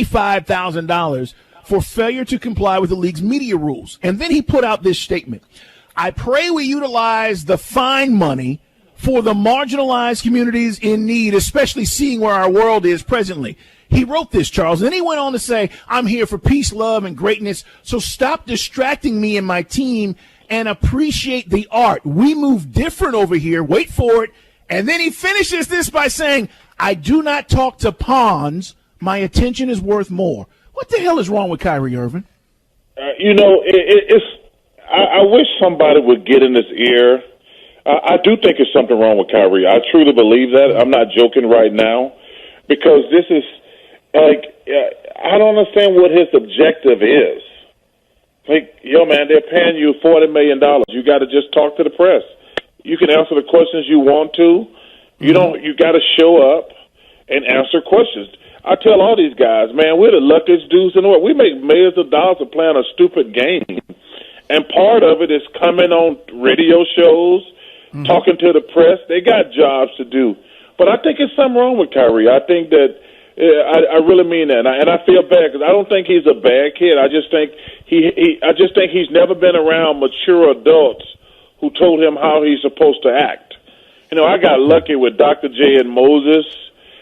$25,000 for failure to comply with the league's media rules. And then he put out this statement. I pray we utilize the fine money for the marginalized communities in need, especially seeing where our world is presently. He wrote this, Charles. And then he went on to say, I'm here for peace, love, and greatness. So stop distracting me and my team and appreciate the art. We move different over here. Wait for it. And then he finishes this by saying, I do not talk to pawns. My attention is worth more. What the hell is wrong with Kyrie Irving? I wish somebody would get in his ear. I do think there's something wrong with Kyrie. I truly believe that. I'm not joking right now, because this is I don't understand what his objective is. Like, man, they're paying you $40 million. You got to just talk to the press. You can answer the questions you want to. You got to show up and answer questions. I tell all these guys, man, we're the luckiest dudes in the world. We make millions of dollars of playing a stupid game. And part of it is coming on radio shows, talking to the press. They got jobs to do. But I think there's something wrong with Kyrie. I think that I really mean that. And I feel bad because I don't think he's a bad kid. I just think he's never been around mature adults who told him how he's supposed to act. I got lucky with Dr. J and Moses,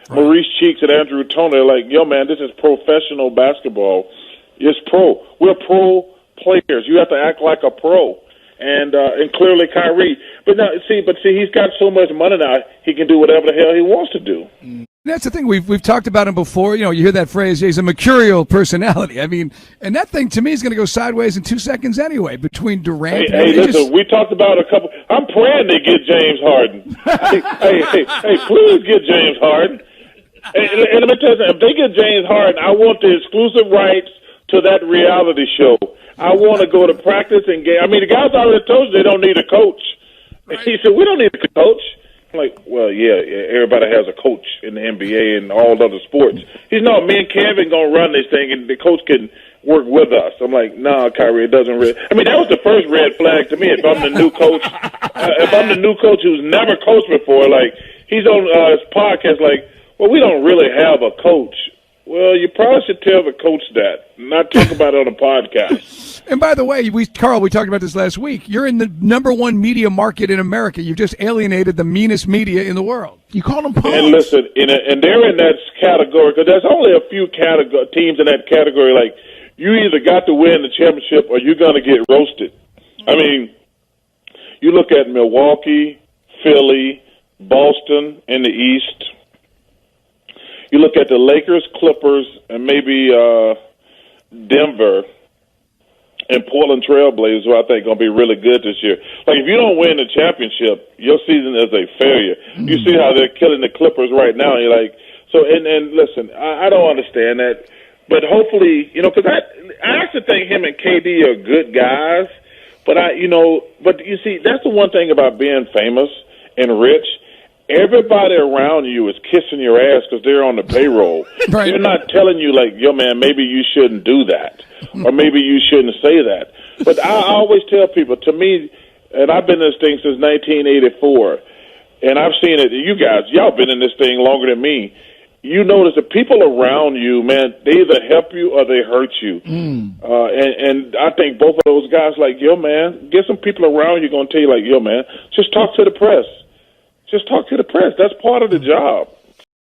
Maurice Cheeks and Andrew Toney. Like, man, this is professional basketball. It's pro. We're pro players. You have to act like a pro. And clearly Kyrie. But he's got so much money now, he can do whatever the hell he wants to do. That's the thing. We've talked about him before. You hear that phrase, he's a mercurial personality. I mean, and that thing to me is going to go sideways in 2 seconds anyway between Durant and listen, we talked about a couple. I'm praying they get James Harden. hey, please get James Harden. And let me tell you something. If they get James Harden, I want the exclusive rights to that reality show. I want to go to practice and game. I mean, the guys already told you they don't need a coach. Right. He said, we don't need a coach. I'm like, well, yeah, everybody has a coach in the NBA and all other sports. He's no, me and Kevin going to run this thing, and the coach can work with us. I'm like, nah, Kyrie, it doesn't really. I mean, that was the first red flag to me. If I'm the new coach, who's never coached before, like, he's on his podcast, like, well, we don't really have a coach. Well, you probably should tell the coach that, not talk about it on a podcast. And by the way, Carl, we talked about this last week. You're in the #1 media market in America. You've just alienated the meanest media in the world. You call them punks. And listen, and they're in that category, because there's only a few teams in that category. Like, you either got to win the championship or you're going to get roasted. I mean, you look at Milwaukee, Philly, Boston in the East. You look at the Lakers, Clippers, and maybe Denver and Portland Trailblazers, who I think are going to be really good this year. Like, if you don't win the championship, your season is a failure. You see how they're killing the Clippers right now. And you're like, so, and listen, I don't understand that. But hopefully, because I actually think him and KD are good guys. But but you see, that's the one thing about being famous and rich. Everybody around you is kissing your ass because they're on the payroll. Right. They're not telling you, like, man, maybe you shouldn't do that, or maybe you shouldn't say that. But I always tell people, to me, and I've been in this thing since 1984, and I've seen it. You guys, y'all been in this thing longer than me. You notice the people around you, man, they either help you or they hurt you. And I think both of those guys, like, man, get some people around you going to tell you, like, man, just talk to the press. Just talk to the press. That's part of the job.